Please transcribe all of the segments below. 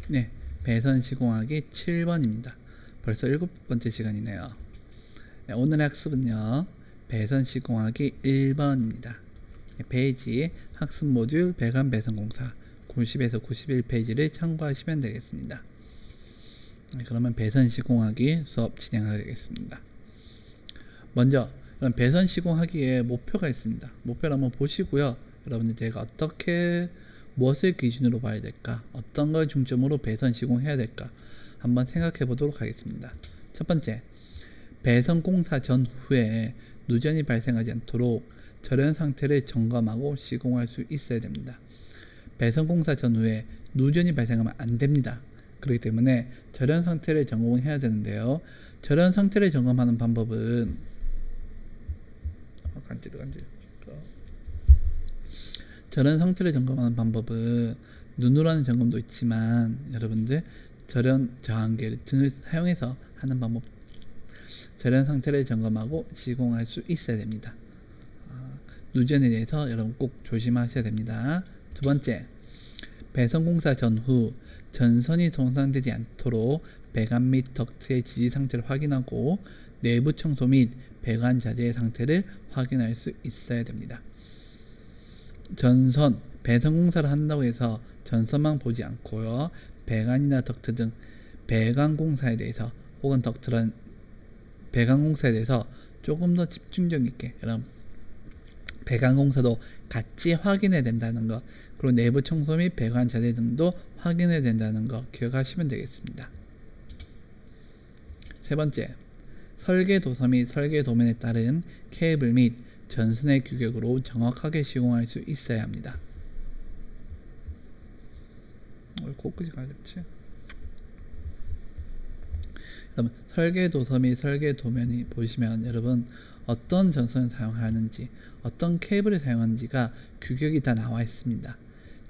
네, 배선 시공하기 7번입니다. 벌써 7번째 시간이네요. 네, 오늘의 학습은요, 배선 시공하기 1번입니다. 페이지 학습 모듈 배관 배선 공사 90에서 91페이지를 참고하시면 되겠습니다. 네, 그러면 배선 시공하기 수업 진행하겠습니다. 먼저 배선 시공하기에 목표가 있습니다. 목표를 한번 보시고요. 여러분들 제가 어떻게 무엇을 기준으로 봐야 될까, 어떤 걸 중점으로 배선 시공해야 될까 한번 생각해 보도록 하겠습니다. 첫 번째, 배선 공사 전후에 누전이 발생하지 않도록 절연 상태를 점검하고 시공할 수 있어야 됩니다. 배선 공사 전후에 누전이 발생하면 안 됩니다. 그렇기 때문에 절연 상태를 점검해야 되는데요. 절연 상태를 점검하는 방법은 절연 상태를 점검하는 방법은 눈으로 하는 점검도 있지만 여러분들 절연 저항계 등을 사용해서 하는 방법, 절연 상태를 점검하고 시공할 수 있어야 됩니다. 누전에 대해서 여러분 꼭 조심하셔야 됩니다. 두 번째, 배선 공사 전후 전선이 손상되지 않도록 배관 및 덕트의 지지 상태를 확인하고 내부 청소 및 배관 자재의 상태를 확인할 수 있어야 됩니다. 전선, 배선 공사를 한다고 해서 전선만 보지 않고요, 배관이나 덕트 등 배관 공사에 대해서 혹은 덕트란 배관 공사에 대해서 조금 더 집중력 있게 여러분 배관 공사도 같이 확인해야 된다는 것, 그리고 내부 청소 및 배관 자재 등도 확인해야 된다는 것 기억하시면 되겠습니다. 세 번째, 설계 도서 및 설계 도면에 따른 케이블 및 전선의 규격으로 정확하게 시공할 수 있어야 합니다. 코끝이 가렵지? 여러분, 설계 도서 및 설계 도면이 보시면 여러분 어떤 전선을 사용하는지, 어떤 케이블을 사용하는지가 규격이 다 나와 있습니다.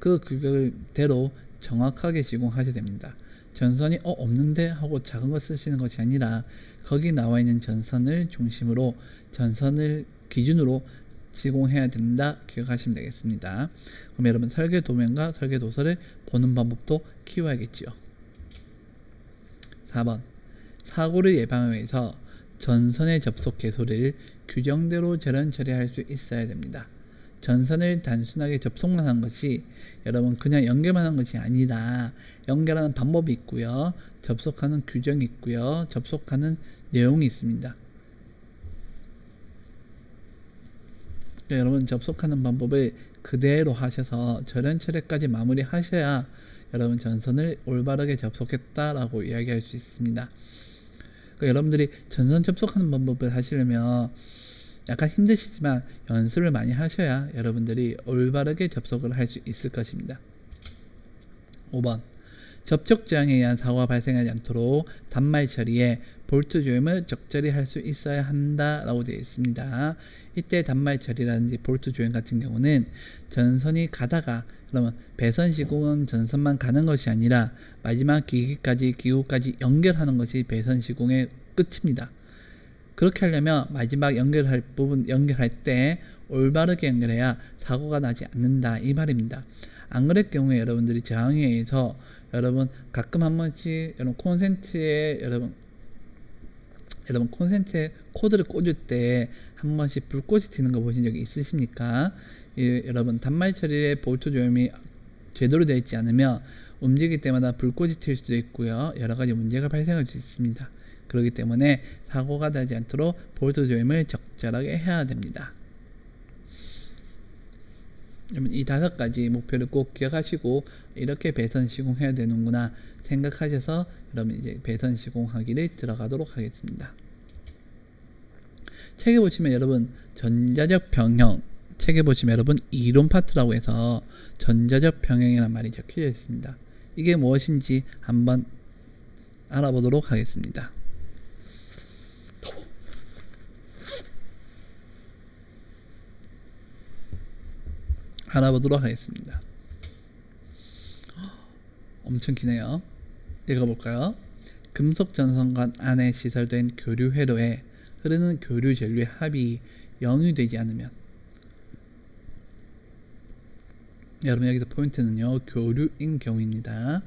그 규격대로 정확하게 시공하셔야 됩니다. 전선이 없는데 하고 작은 거 쓰시는 것이 아니라 거기 나와 있는 전선을 중심으로 전선을 기준으로 시공해야 된다 기억하시면 되겠습니다. 그럼 여러분 설계 도면과 설계 도서를 보는 방법도 키워야겠지요. 4번, 사고를 예방하기 위해서 전선의 접속 개소를 규정대로 절연 처리할 수 있어야 됩니다. 전선을 단순하게 접속만 하는 것이 여러분 그냥 연결만 하는 것이 아니라 연결하는 방법이 있고요, 접속하는 규정이 있고요, 접속하는 내용이 있습니다. 여러분 접속하는 방법을 그대로 하셔서 절연 처리까지 마무리 하셔야 여러분 전선을 올바르게 접속했다라고 이야기할 수 있습니다. 그러니까 여러분들이 전선 접속하는 방법을 하시려면 약간 힘드시지만 연습을 많이 하셔야 여러분들이 올바르게 접속을 할 수 있을 것입니다. 5번, 접촉 저항에 의한 사고가 발생하지 않도록 단말 처리에 볼트 조임을 적절히 할 수 있어야 한다라고 되어 있습니다. 이때 단말 처리라든지 볼트 조임 같은 경우는 전선이 가다가 그러면 배선 시공은 전선만 가는 것이 아니라 마지막 기구까지 연결하는 것이 배선 시공의 끝입니다. 그렇게 하려면 마지막 연결할 부분 연결할 때 올바르게 연결해야 사고가 나지 않는다 이 말입니다. 안 그럴 경우에 여러분들이 저항에 의해서 여러분 가끔 한 번씩 여러분 콘센트에 여러분 콘센트에 코드를 꽂을 때 한 번씩 불꽃이 튀는 거 보신 적이 있으십니까? 여러분 단말 처리에 볼트 조임이 제대로 되어 있지 않으면 움직일 때마다 불꽃이 튈 수도 있고요, 여러 가지 문제가 발생할 수 있습니다. 그렇기 때문에 사고가 나지 않도록 볼트 조임을 적절하게 해야 됩니다. 여러분 이 5가지 목표를 꼭 기억하시고 이렇게 배선 시공해야 되는구나 생각하셔서 여러분 이제 배선 시공하기를 들어가도록 하겠습니다. 책에 보시면 여러분 전자적 병형, 책에 보시면 여러분 이론 파트라고 해서 전자적 병형이라는 말이 적혀져 있습니다. 이게 무엇인지 한번 알아보도록 하겠습니다. 엄청 기네요. 읽어볼까요? 금속 전선관 안에 시설된 교류 회로에 흐르는 교류 전류의 합이 0이 되지 않으면, 여러분 여기서 포인트는요 교류인 경우입니다.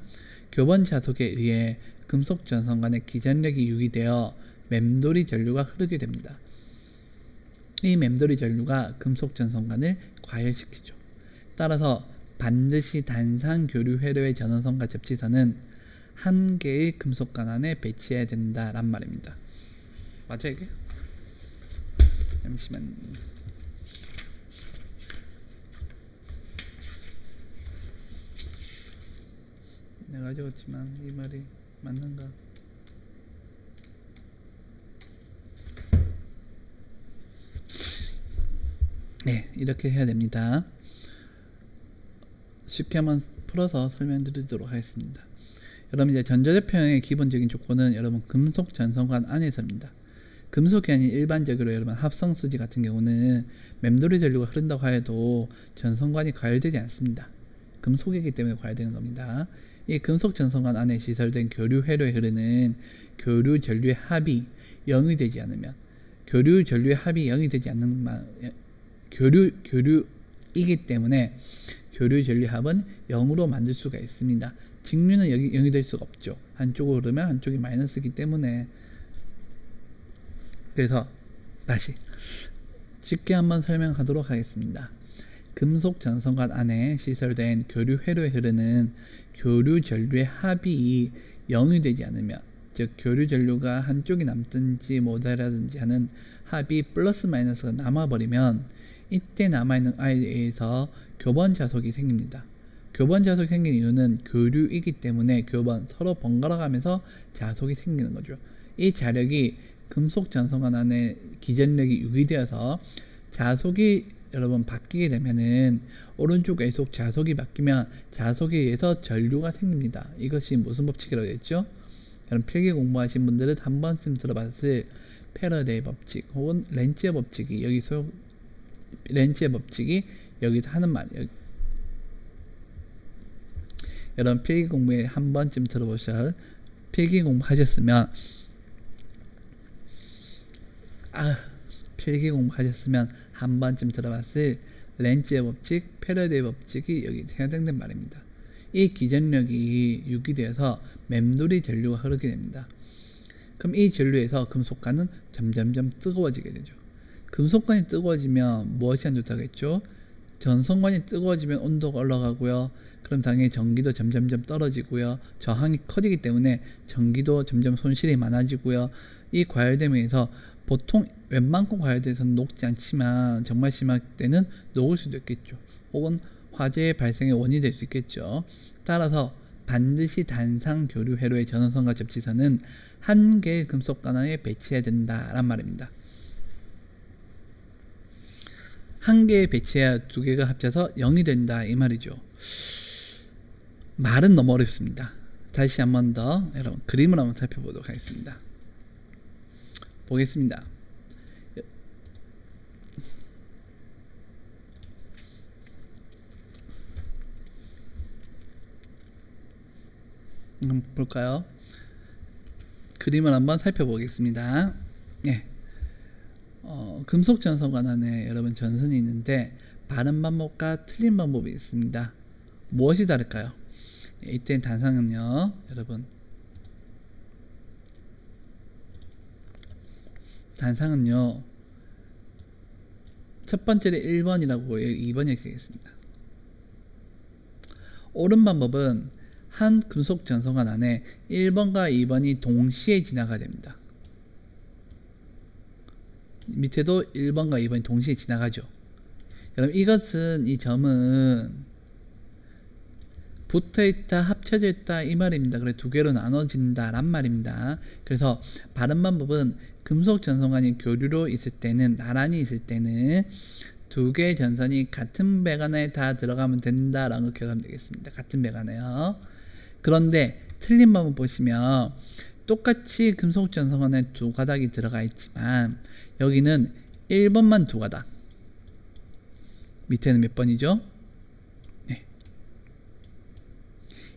교번 자속에 의해 금속 전선 간의 기전력이 유기되어 맴돌이 전류가 흐르게 됩니다. 이 맴돌이 전류가 금속 전선관을 과열시키죠. 따라서 반드시 단상 교류 회로의 전원선과 접지선은 한 개의 금속관 안에 배치해야 된다란 말입니다. 맞아 이게? 잠시만. 내가 적었지만 이 말이 맞는가? 네, 이렇게 해야 됩니다. 쉽게 한번 풀어서 설명드리도록 하겠습니다. 여러분 이제 전자제표형의 기본적인 조건은 여러분 금속 전선관 안에서입니다. 금속이 아닌 일반적으로 여러분 합성수지 같은 경우는 맴돌이 전류가 흐른다고 하여도 전선관이 과열되지 않습니다. 금속이기 때문에 과열되는 겁니다. 이 금속 전선관 안에 시설된 교류 회로에 흐르는 교류 전류의 합이 0이 되지 않으면 교류 전류의 합이 0이 되지 않는 교류이기 때문에 교류 전류 합은 0으로 만들 수가 있습니다. 직류는 여기 0이 될 수가 없죠. 한쪽으로 흐르면 한쪽이 마이너스이기 때문에. 그래서 다시 쉽게 한번 설명하도록 하겠습니다. 금속 전선관 안에 시설된 교류 회로에 흐르는 교류 전류의 합이 0이 되지 않으면, 즉 교류 전류가 한쪽이 남든지 못하라든지 하는 합이 플러스 마이너스가 남아버리면 이때 남아있는 I에 의해서 교번 자속이 생깁니다. 교번 자속이 생긴 이유는 교류이기 때문에 교번 서로 번갈아 가면서 자속이 생기는 거죠. 이 자력이 금속 전선관 안에 기전력이 유기되어서 자속이 여러분 바뀌게 되면은 오른쪽 왼쪽 자속이 바뀌면 자속에 의해서 전류가 생깁니다. 이것이 무슨 법칙이라고 했죠? 여러분 필기 공부하신 분들은 한 번쯤 들어봤을 패러데이 법칙 혹은 렌츠의 법칙이 렌츠의 법칙이 여기서 하는 말이에요. 여러분 필기 공부에 한 번쯤 들어보실, 필기 공부하셨으면 한 번쯤 들어봤을 렌츠의 법칙, 패러데이 법칙이 여기 해당된 말입니다. 이 기전력이 유기되어서 맴돌이 전류가 흐르게 됩니다. 그럼 이 전류에서 금속관은 점점점 뜨거워지게 되죠. 금속관이 뜨거워지면 무엇이 안 좋다고 했죠? 전선관이 뜨거워지면 온도가 올라가고요. 그럼 당연히 전기도 점점점 떨어지고요. 저항이 커지기 때문에 전기도 점점 손실이 많아지고요. 이 과열됨에서 보통 웬만큼 과열돼서는 녹지 않지만 정말 심할 때는 녹을 수도 있겠죠. 혹은 화재의 발생의 원인이 될 수 있겠죠. 따라서 반드시 단상 교류 회로의 전원선과 접지선은 한 개의 금속관 안에 배치해야 된다란 말입니다. 한 개에 배치해야 두 개가 합쳐서 0이 된다 이 말이죠. 말은 너무 어렵습니다. 다시 한 번 더 여러분 그림을 한번 살펴보도록 하겠습니다. 보겠습니다. 한번 볼까요? 그림을 한번 살펴보겠습니다. 예. 금속 전선관 안에 여러분 전선이 있는데 바른 방법과 틀린 방법이 있습니다. 무엇이 다를까요? 이때 단상은요, 여러분 단상은요 첫 번째를 1번이라고 2번 이렇게 쓰겠습니다. 옳은 방법은 한 금속 전선관 안에 1번과 2번이 동시에 지나가야 됩니다. 밑에도 1번과 2번이 동시에 지나가죠. 여러분 이것은, 이 점은 붙어있다, 합쳐져 있다 이 말입니다. 그래 두 개로 나눠진다 란 말입니다. 그래서 바른 방법은 금속 전선관이 교류로 있을 때는, 나란히 있을 때는 두 개의 전선이 같은 배관에 다 들어가면 된다라는 걸 기억하면 되겠습니다. 같은 배관에요. 그런데 틀린 방법 보시면 똑같이 금속 전선관에 두 가닥이 들어가 있지만 여기는 1번만 두 가닥, 밑에는 몇 번이죠? 네.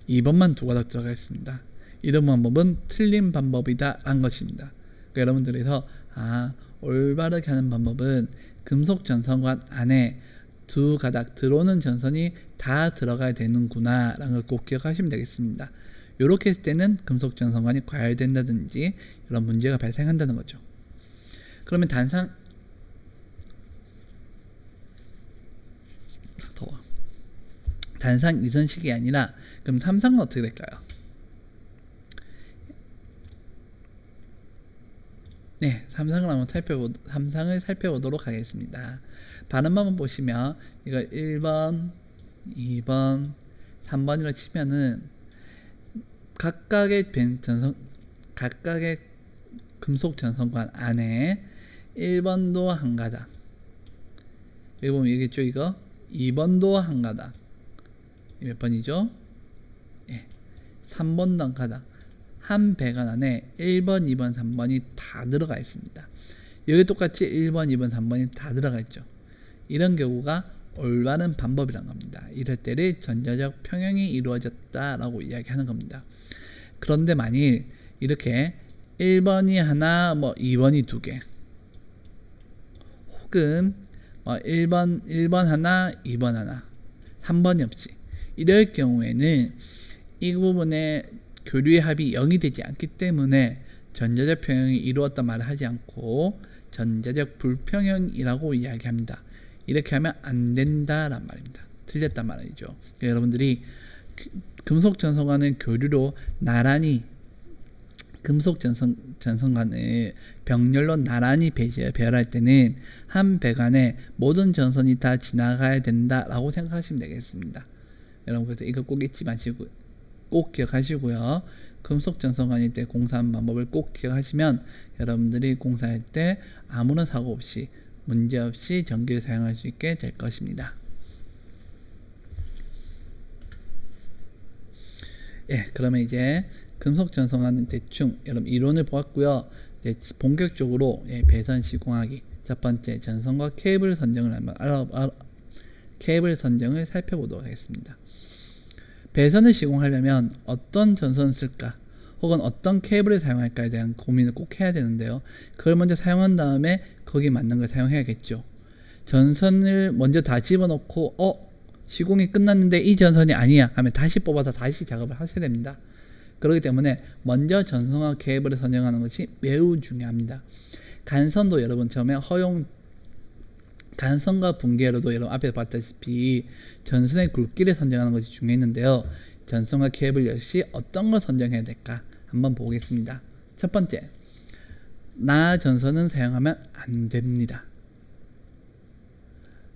2번만 두 가닥 들어가 있습니다. 이런 방법은 틀린 방법이다 라는 것입니다. 그러니까 여러분들에서 올바르게 하는 방법은 금속 전선관 안에 두 가닥 들어오는 전선이 다 들어가야 되는구나 라는 걸 꼭 기억하시면 되겠습니다. 이렇게 했을 때는 금속 전선관이 과열된다든지 이런 문제가 발생한다는 거죠. 그러면 단상 이선식이 아니라 그럼 삼상은 어떻게 될까요? 네, 삼상을 살펴보도록 하겠습니다. 발음만 보시면 이거 1번, 2번, 3번이라 치면은 각각의 금속 전선관 안에 1번도 한 가닥, 여기 보면 얘기했죠, 이거 2번도 한 가닥, 몇 번이죠? 예, 3번도 한 가닥, 한 배관 안에 1번, 2번, 3번이 다 들어가 있습니다. 여기 똑같이 1번, 2번, 3번이 다 들어가 있죠. 이런 경우가 올바른 방법이란 겁니다. 이럴 때를 전자적 평형이 이루어졌다라고 이야기하는 겁니다. 그런데 만일 이렇게 1번이 하나, 2번이 두 개, 혹은 1번 하나, 2번 하나, 3번이 없이 이럴 경우에는 이 부분에 교류의 합이 0이 되지 않기 때문에 전자적 평형이 이루었다 말을 하지 않고 전자적 불평형이라고 이야기합니다. 이렇게 하면 안 된다란 말입니다. 틀렸단 말이죠. 그러니까 여러분들이 금속 전선관의 교류로 나란히 금속 전선관을 병렬로 나란히 배열할 때는 한 배관에 모든 전선이 다 지나가야 된다라고 생각하시면 되겠습니다. 여러분, 그래서 이거 꼭 잊지 마시고 꼭 기억하시고요. 금속 전선관일 때 공사하는 방법을 꼭 기억하시면 여러분들이 공사할 때 아무런 사고 없이 문제 없이 전기를 사용할 수 있게 될 것입니다. 예, 그러면 이제 금속 전선관은 대충 여러분 이론을 보았고요. 이제 본격적으로 배선 시공하기 첫 번째 전선과 케이블 선정을 살펴보도록 하겠습니다. 배선을 시공하려면 어떤 전선을 쓸까 혹은 어떤 케이블을 사용할까에 대한 고민을 꼭 해야 되는데요. 그걸 먼저 사용한 다음에 거기에 맞는 걸 사용해야겠죠. 전선을 먼저 다 집어넣고 시공이 끝났는데 이 전선이 아니야 하면 다시 뽑아서 다시 작업을 하셔야 됩니다. 그렇기 때문에 먼저 전선과 케이블을 선정하는 것이 매우 중요합니다. 간선도 여러분 처음에 간선과 분기로도 여러분 앞에 봤다시피 전선의 굵기를 선정하는 것이 중요했는데요. 전선과 케이블 역시 어떤 걸 선정해야 될까 한번 보겠습니다. 첫 번째, 나 전선은 사용하면 안 됩니다.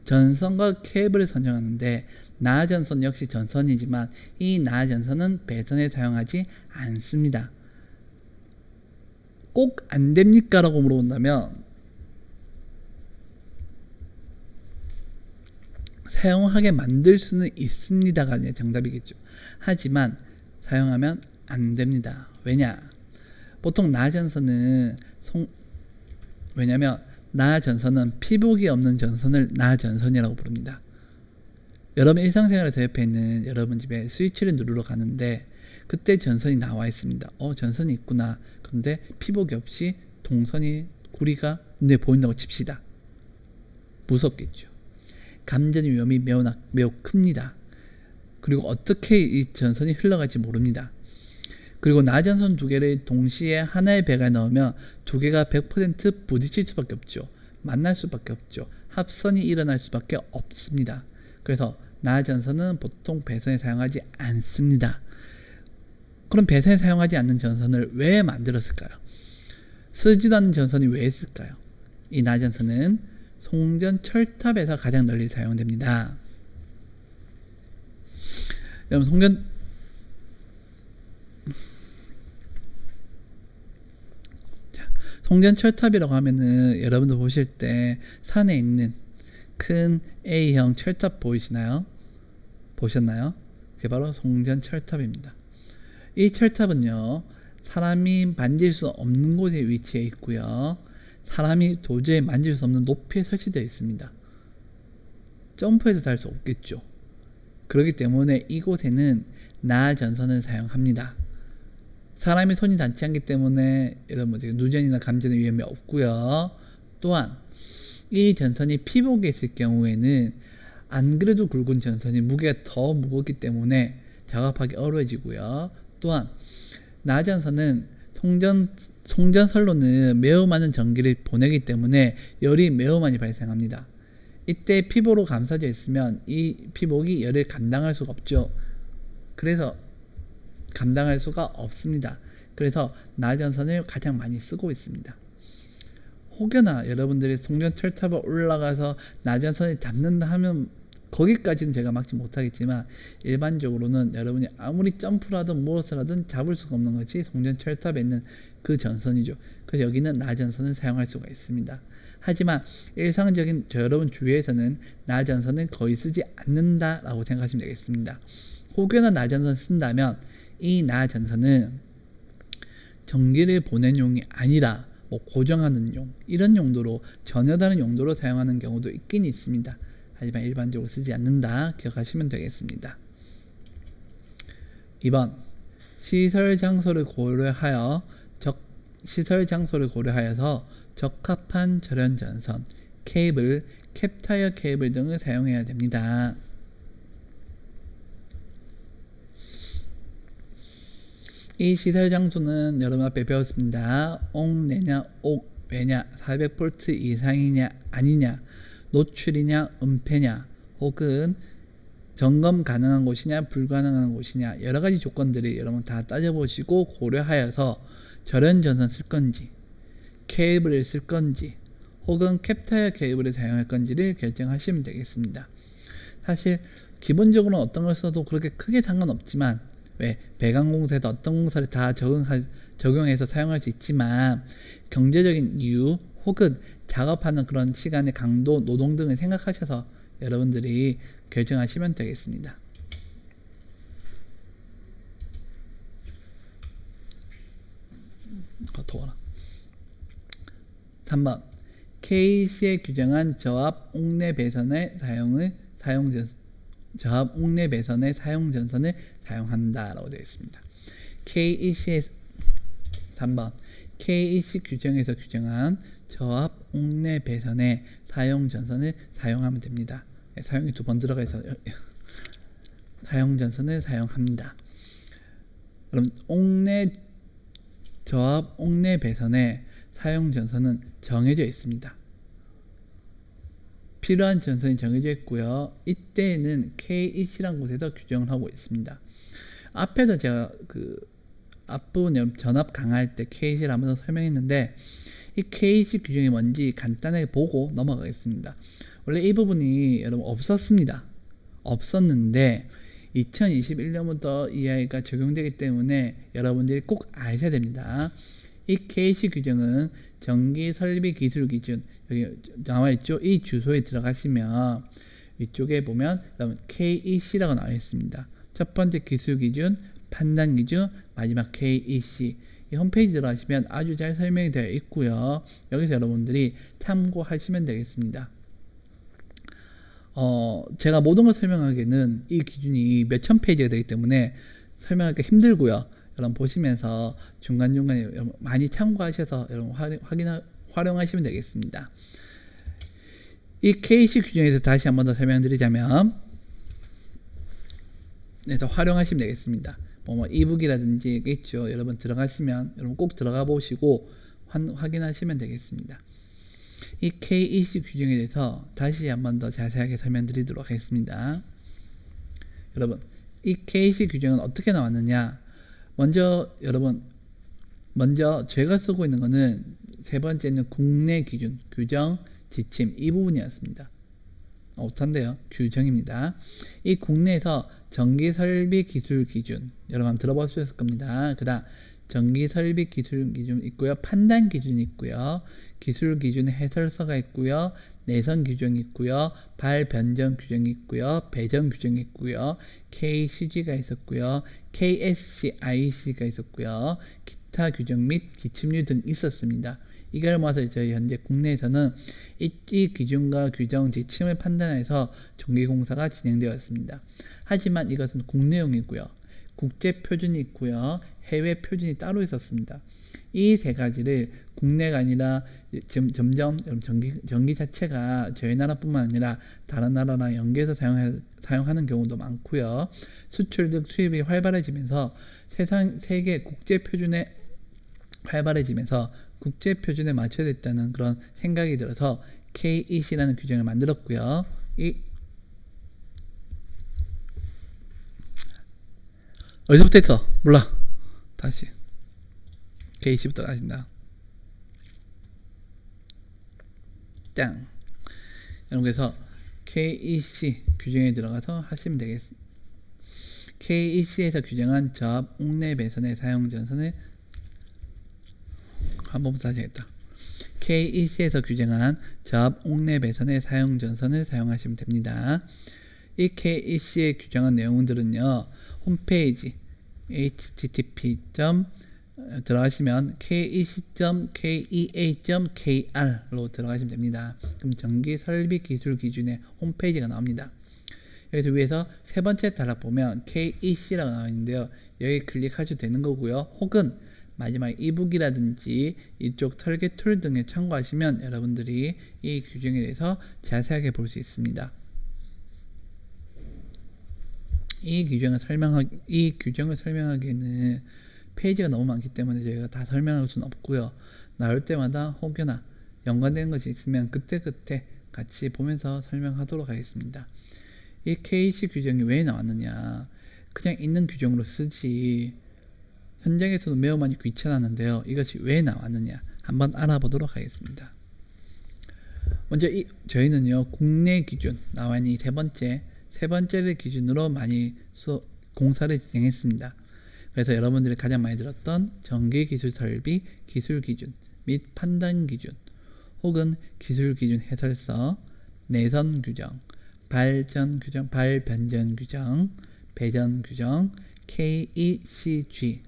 전선과 케이블을 선정하는데 나 전선 역시 전선이지만 이 나 전선은 배선에 사용하지 않습니다. 꼭 안 됩니까? 라고 물어본다면 사용하게 만들 수는 있습니다가 정답이겠죠. 하지만 사용하면 안 됩니다. 왜냐? 보통 나 전선은 왜냐면 나 전선은 피복이 없는 전선을 나 전선이라고 부릅니다. 여러분 일상생활에서 옆에 있는 여러분 집에 스위치를 누르러 가는데 그때 전선이 나와 있습니다. 전선이 있구나. 그런데 피복이 없이 동선이 구리가 눈에 보인다고 칩시다. 무섭겠죠. 감전 위험이 매우 큽니다. 그리고 어떻게 이 전선이 흘러갈지 모릅니다. 그리고 나 전선 두 개를 동시에 하나의 배관에 넣으면 두 개가 100% 부딪힐 수밖에 없죠. 만날 수밖에 없죠. 합선이 일어날 수밖에 없습니다. 그래서 나 전선은 보통 배선에 사용하지 않습니다. 그럼 배선에 사용하지 않는 전선을 왜 만들었을까요? 쓰지도 않는 전선이 왜 있을까요? 이 나 전선은 송전 철탑에서 가장 널리 사용됩니다. 여러분 송전 철탑이라고 하면은 여러분들 보실 때 산에 있는 큰 A형 철탑 보이시나요? 보셨나요? 그게 바로 송전 철탑입니다. 이 철탑은요, 사람이 만질 수 없는 곳에 위치해 있고요. 사람이 도저히 만질 수 없는 높이에 설치되어 있습니다. 점프해서 달 수 없겠죠. 그렇기 때문에 이곳에는 나 전선을 사용합니다. 사람이 손이 닿지 않기 때문에 여러분 누전이나 감전의 위험이 없고요. 또한 이 전선이 피복에 있을 경우에는 안 그래도 굵은 전선이 무게가 더 무겁기 때문에 작업하기 어려워지고요. 또한 나전선은 송전선로는 매우 많은 전기를 보내기 때문에 열이 매우 많이 발생합니다. 이때 피복으로 감싸져 있으면 이 피복이 열을 감당할 수가 없죠. 그래서 감당할 수가 없습니다. 그래서 나전선을 가장 많이 쓰고 있습니다. 혹여나 여러분들이 송전 철탑에 올라가서 나전선을 잡는다 하면 거기까지는 제가 막지 못하겠지만 일반적으로는 여러분이 아무리 점프를 하든 무엇을 하든 잡을 수가 없는 것이 송전 철탑에 있는 그 전선이죠. 그래서 여기는 나전선을 사용할 수가 있습니다. 하지만 일상적인 여러분 주위에서는 나전선을 거의 쓰지 않는다라고 생각하시면 되겠습니다. 혹여나 나전선 쓴다면 이 나전선은 전기를 보내는 용이 아니라 고정하는 용, 이런 용도로 전혀 다른 용도로 사용하는 경우도 있긴 있습니다. 하지만 일반적으로 쓰지 않는다 기억하시면 되겠습니다. 2번 시설 장소를 고려하여서 적합한 절연 전선, 케이블, 캡타이어 케이블 등을 사용해야 됩니다. 이 시설 장소는 여러분 앞에 배웠습니다. 옥내냐 옥외냐 400V 이상이냐 아니냐, 노출이냐 은폐냐, 혹은 점검 가능한 곳이냐 불가능한 곳이냐, 여러가지 조건들이 여러분 다 따져보시고 고려하여서 절연 전선 쓸 건지 케이블을 쓸 건지 혹은 캡타이어 케이블을 사용할 건지를 결정하시면 되겠습니다. 사실 기본적으로 어떤 걸 써도 그렇게 크게 상관없지만 왜 배관공사에도 어떤 공사를 다 적용해서 사용할 수 있지만 경제적인 이유 혹은 작업하는 그런 시간의 강도, 노동 등을 생각하셔서 여러분들이 결정하시면 되겠습니다. 더워라. 3번 KC에 규정한 저압 옥내 배선의 저압 옥내 배선의 사용 전선을 사용한다라고 되어 있습니다. KEC에 3번 KEC 규정에서 규정한 저압 옥내 배선의 사용 전선을 사용하면 됩니다. 사용이 두 번 들어가 있어요. 사용 전선을 사용합니다. 그럼 저압 옥내 배선의 사용 전선은 정해져 있습니다. 필요한 전선이 정해져 있고요. 이때는 KEC라는 곳에서 규정을 하고 있습니다. 앞에도 제가 앞부분 전압 강화할 때 KEC를 한번 더 설명했는데 이 KEC 규정이 뭔지 간단하게 보고 넘어가겠습니다. 원래 이 부분이 여러분 없었는데 2021년부터 이 아이가 적용되기 때문에 여러분들이 꼭 아셔야 됩니다. 이 KEC 규정은 전기 설비 기술 기준, 여기 나와 있죠. 이 주소에 들어가시면 위쪽에 보면 KEC라고 나와 있습니다. 첫 번째 기술 기준, 판단 기준, 마지막 KEC. 이 홈페이지 들어가시면 아주 잘 설명이 되어 있고요. 여기서 여러분들이 참고하시면 되겠습니다. 제가 모든 걸 설명하기에는 이 기준이 몇천 페이지가 되기 때문에 설명하기가 힘들고요. 여러분 보시면서 중간중간에 많이 참고하셔서 여러분 활용하시면 되겠습니다. 이 KC 규정에서 다시 한번 더 설명드리자면 더 활용하시면 되겠습니다. 이북이라든지 있죠. 여러분 들어가시면 여러분 꼭 들어가 보시고 확인하시면 되겠습니다. 이 KEC 규정에 대해서 다시 한번 더 자세하게 설명드리도록 하겠습니다. 여러분 이 KEC 규정은 어떻게 나왔느냐, 먼저 제가 쓰고 있는 거는 세 번째는 국내 기준, 규정, 지침 이 부분이었습니다. 못한데요. 규정입니다. 이 국내에서 전기 설비 기술 기준 여러분 한번 들어보셨을 겁니다. 그 다음 전기 설비 기술 기준 있고요. 판단 기준이 있고요. 기술 기준 해설서가 있고요. 내선 규정이 있고요. 발 변정 규정이 있고요. 배정 규정이 있고요. KCG가 있었고요. KSCIC가 있었고요. 기타 규정 및 기침류 등 있었습니다. 이걸 모아서 저희 현재 국내에서는 이 기준과 규정, 지침을 판단해서 전기공사가 진행되었습니다. 하지만 이것은 국내용이고요. 국제 표준이 있고요. 해외 표준이 따로 있었습니다. 이 세 가지를 국내가 아니라 지금 점점 전기 자체가 저희 나라뿐만 아니라 다른 나라랑 연계해서 사용하는 경우도 많고요. 수출 등 수입이 활발해지면서 세계 국제 표준에 활발해지면서 국제 표준에 맞춰야 됐다는 그런 생각이 들어서 KEC라는 규정을 만들었고요. 어디서부터 했어? 몰라. 다시 KEC부터 가신다. 짱. 여러분, 그래서 KEC 규정에 들어가서 하시면 되겠습니다. KEC에서 규정한 저압 옥내 배선의 사용 전선을 한번부터 하셔야겠다. KEC에서 규정한 저압 옥내 배선의 사용 전선을 사용하시면 됩니다. 이 KEC에 규정한 내용들은요, 홈페이지 http. 들어가시면 kec.kea.kr로 들어가시면 됩니다. 그럼 전기 설비 기술 기준의 홈페이지가 나옵니다. 여기서 위에서 세 번째 단락 보면 KEC라고 나와 있는데요. 여기 클릭하셔도 되는 거고요. 혹은 마지막 이북이라든지 이쪽 설계 툴 등에 참고하시면 여러분들이 이 규정에 대해서 자세하게 볼 수 있습니다. 이 규정을 설명하기에는 페이지가 너무 많기 때문에 저희가 다 설명할 수는 없고요. 나올 때마다 혹여나 연관된 것이 있으면 그때그때 같이 보면서 설명하도록 하겠습니다. 이 KEC 규정이 왜 나왔느냐, 그냥 있는 규정으로 쓰지 현장에서도 매우 많이 귀찮았는데요. 이것이 왜 나왔느냐 한번 알아보도록 하겠습니다. 먼저 저희는요, 국내 기준 나와 있는 이 세 번째를 기준으로 많이 공사를 진행했습니다. 그래서 여러분들이 가장 많이 들었던 전기기술 설비 기술 기준 및 판단 기준, 혹은 기술 기준 해설서, 내선 규정, 발전 규정, 발변전 규정, 배전 규정, KECG,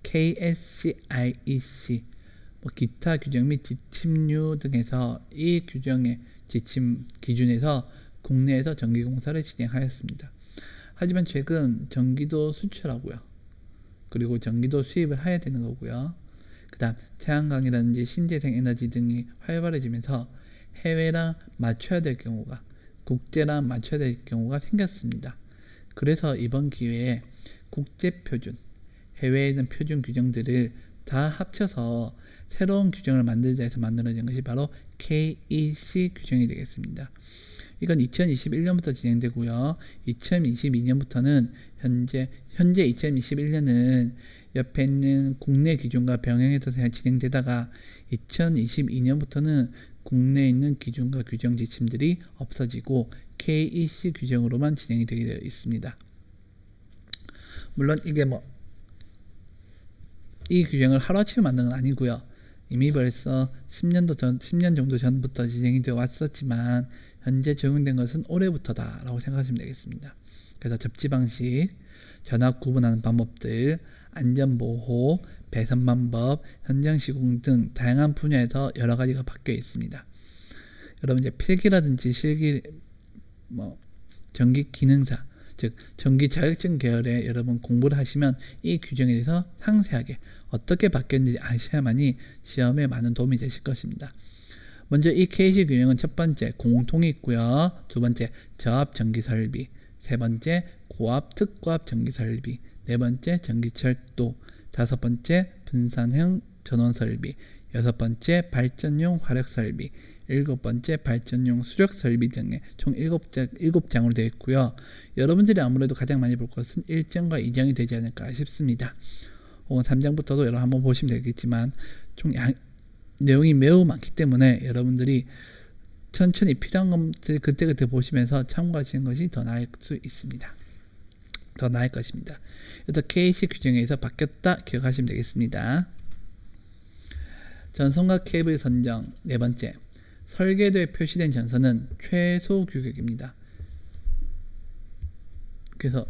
KSCIEC, 기타 규정 및 지침류 등에서 이 규정의 지침 기준에서 국내에서 전기공사를 진행하였습니다. 하지만 최근 전기도 수출하고요, 그리고 전기도 수입을 해야 되는 거고요. 그 다음 태양광이라든지 신재생 에너지 등이 활발해지면서 해외랑 맞춰야 될 경우가, 국제랑 맞춰야 될 경우가 생겼습니다. 그래서 이번 기회에 국제표준, 해외에 있는 표준 규정들을 다 합쳐서 새로운 규정을 만들자 해서 만들어진 것이 바로 KEC 규정이 되겠습니다. 이건 2021년부터 진행되고요. 2022년부터는 현재 2021년은 옆에 있는 국내 기준과 병행해서 진행되다가 2022년부터는 국내에 있는 기준과 규정 지침들이 없어지고 KEC 규정으로만 진행이 되게 되어 있습니다. 물론 이게 이 규정을 하루아침에 만든 건 아니고요. 이미 벌써 10년 정도 전부터 진행이 되어 왔었지만 현재 적용된 것은 올해부터다라고 생각하시면 되겠습니다. 그래서 접지 방식, 전압 구분하는 방법들, 안전보호, 배선 방법, 현장 시공 등 다양한 분야에서 여러 가지가 바뀌어 있습니다. 여러분, 이제 필기라든지 실기, 전기 기능사, 즉 전기 자격증 계열에 여러분 공부를 하시면 이 규정에 대해서 상세하게 어떻게 바뀌었는지 아셔야만이 시험에 많은 도움이 되실 것입니다. 먼저 이 KEC 규정은 첫 번째 공통이 있고요. 두 번째 저압 전기 설비, 세 번째 고압 특고압 전기 설비, 네 번째 전기철도, 다섯 번째 분산형 전원 설비, 여섯 번째 발전용 화력 설비, 일곱 번째 발전용 수력 설비 등의 총 7장으로 되어 있고요. 여러분들이 아무래도 가장 많이 볼 것은 1장과 2장이 되지 않을까 싶습니다. 혹은 3장부터도 여러분 한번 보시면 되겠지만 총 내용이 매우 많기 때문에 여러분들이 천천히 필요한 것들 그때그때 보시면서 참고하시는 것이 더 나을 수 있습니다. 더 나을 것입니다. 그래서 KEC 규정에서 바뀌었다 기억하시면 되겠습니다. 전선과 케이블 선정, 네 번째 설계도에 표시된 전선은 최소 규격입니다. 그래서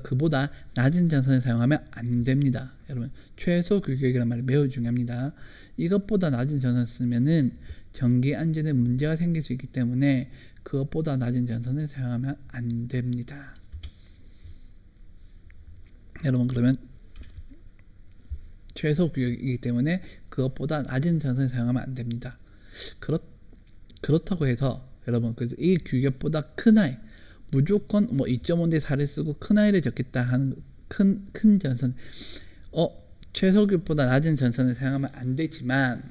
그보다 낮은 전선을 사용하면 안 됩니다. 여러분, 최소 규격이라는 말이 매우 중요합니다. 이것보다 낮은 전선을 쓰면은 전기 안전에 문제가 생길 수 있기 때문에 그것보다 낮은 전선을 사용하면 안 됩니다. 여러분, 그러면 최소 규격이기 때문에 그것보다 낮은 전선을 사용하면 안 됩니다. 그렇다고 해서 여러분 그래서 이 규격보다 큰 아이 무조건 뭐 2.5대 4를 쓰고 큰 아이를 적겠다 하는 큰 전선 최소 규격보다 낮은 전선을 사용하면 안 되지만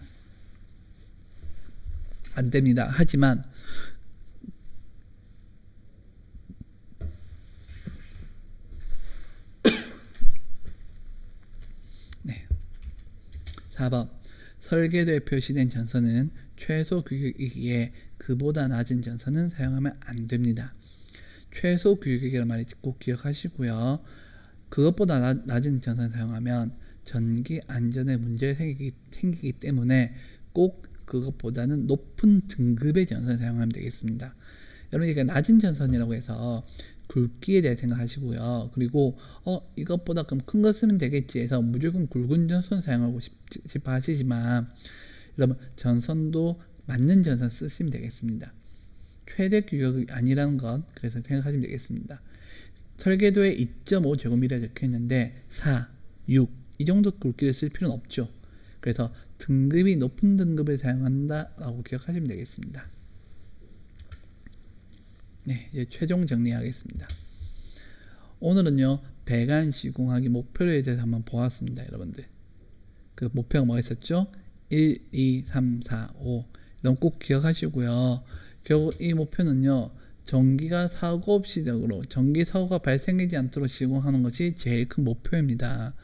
안 됩니다. 하지만 네. 4번 설계도에 표시된 전선은 최소 규격이기에 그보다 낮은 전선은 사용하면 안 됩니다. 최소 규격이라는 말이 꼭 기억하시고요. 그것보다 낮은 전선을 사용하면 전기 안전에 문제가 생기기 때문에 꼭 그것보다는 높은 등급의 전선을 사용하면 되겠습니다. 여러분 이게 낮은 전선이라고 해서 굵기에 대해 생각하시고요. 그리고 이것보다 그럼 큰 거 쓰면 되겠지 해서 무조건 굵은 전선 사용하고 싶어 하시지만 여러분 전선도 맞는 전선 쓰시면 되겠습니다. 최대 규격이 아니라는 것 그래서 생각하시면 되겠습니다. 설계도에 2.5제곱미터가 적혀 있는데 4, 6 이 정도 굵기를 쓸 필요는 없죠. 그래서 등급이 높은 등급을 사용한다라고 기억하시면 되겠습니다. 네, 이제 최종 정리하겠습니다. 오늘은요 배관 시공하기 목표에 대해서 한번 보았습니다. 여러분들 그 목표가 뭐였었죠? 1, 2, 3, 4, 5 이런 꼭 기억하시고요. 결국 이 목표는요 전기가 사고 없이 전기 사고가 발생하지 않도록 시공하는 것이 제일 큰 목표입니다.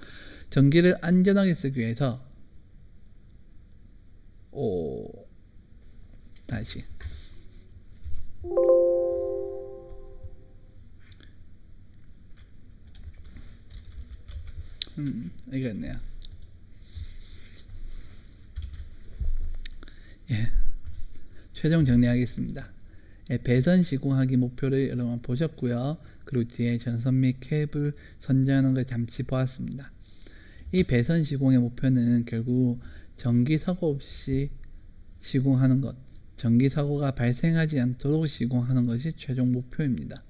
전기를 안전하게 쓰기 위해서 다시 이거였네요. 예, 최종 정리하겠습니다. 예, 배선 시공하기 목표를 여러분 보셨고요. 그리고 뒤에 전선 및 케이블 선정하는 걸 잠시 보았습니다. 이 배선 시공의 목표는 결국 전기 사고 없이 시공하는 것, 전기 사고가 발생하지 않도록 시공하는 것이 최종 목표입니다.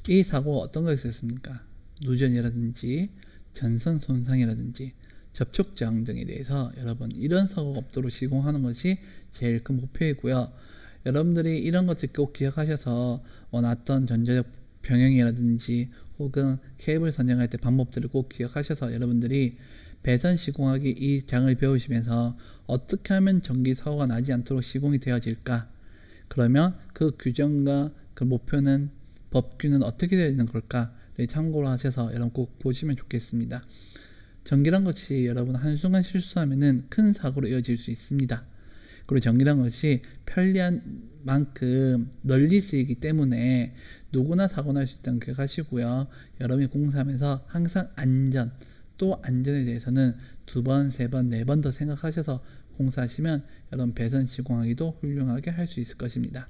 이 사고가 어떤 걸 있었습니까? 누전이라든지 전선 손상이라든지 접촉 저항 등에 대해서 여러분 이런 사고가 없도록 시공하는 것이 제일 큰 목표이고요. 여러분들이 이런 것들 꼭 기억하셔서 원했던 전자적 병행이라든지 혹은 케이블 선정할 때 방법들을 꼭 기억하셔서 여러분들이 배선 시공하기 이 장을 배우시면서 어떻게 하면 전기 사고가 나지 않도록 시공이 되어질까? 그러면 그 규정과 그 목표는 법규는 어떻게 되어 있는 걸까를 참고로 하셔서 여러분 꼭 보시면 좋겠습니다. 전기란 것이 여러분 한순간 실수하면은 큰 사고로 이어질 수 있습니다. 그리고 전기란 것이 편리한 만큼 널리 쓰이기 때문에 누구나 사고 날 수 있다는 기억하시고요. 여러분이 공사하면서 항상 안전 또 안전에 대해서는 2번, 3번, 4번 더 생각하셔서 공사하시면 여러분 배선 시공하기도 훌륭하게 할 수 있을 것입니다.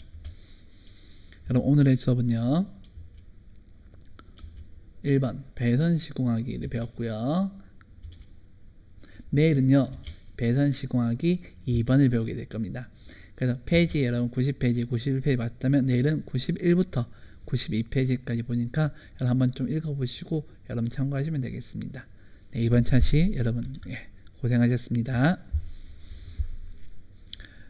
여러분 오늘의 수업은요 1번 배선 시공하기를 배웠고요. 내일은요 배선 시공하기 2번을 배우게 될 겁니다. 그래서 페이지 여러분 90페이지, 91페이지 맞다면 내일은 91부터 92페이지까지 보니까 여러분 한번 좀 읽어보시고 여러분 참고하시면 되겠습니다. 네, 이번 차시 여러분 고생하셨습니다.